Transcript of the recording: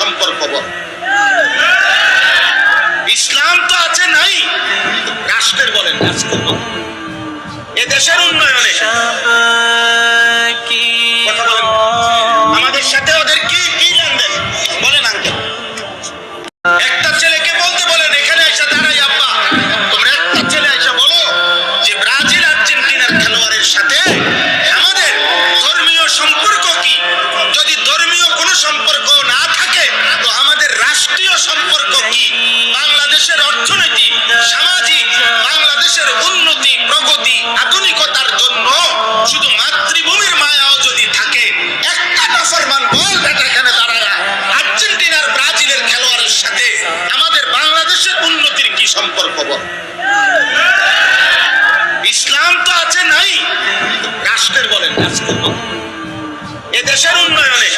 সম্পর্ক বল? ইসলাম তো আছে নাই, রাষ্ট্রের বলেন, রাষ্ট্রের বলেন, এ দেশের উন্নয়নে কথা বলেন, আমাদের সাথে ওদের কি কি লেনদেন বলেন আঙ্কেল? একটা ছেলেকে বলতে বলেন এখানে এসে দাঁড়াই, আব্বা তোমরা একটা ছেলে এসে বলো যে ব্রাজিল আর্জেন্টিনার খেলোয়াড়ের সাথে আমাদের ধর্মীয় সম্পর্ক কি? যদি ধর্মীয় কোনো সম্পর্ক না থাকে তো আমাদের রাষ্ট্রীয় সম্পর্ক কি? বাংলাদেশের অর্থনীতি, সামাজিক, বাংলাদেশের উন্নতি, প্রগতি, আধুনিকতার জন্য শুধু মাতৃভূমির মায়াও যদি থাকে, একটা নাফরমান বল বেটা এখানে দাঁড়ায় আর্জেন্টিনার ব্রাজিলের খেলোয়াড়ের সাথে আমাদের বাংলাদেশের উন্নতির কি সম্পর্ক বল? ইসলাম তো আছে নাই, রাষ্ট্রের বলেন, রাষ্ট্রের বলেন, এ দেশের উন্নয়নে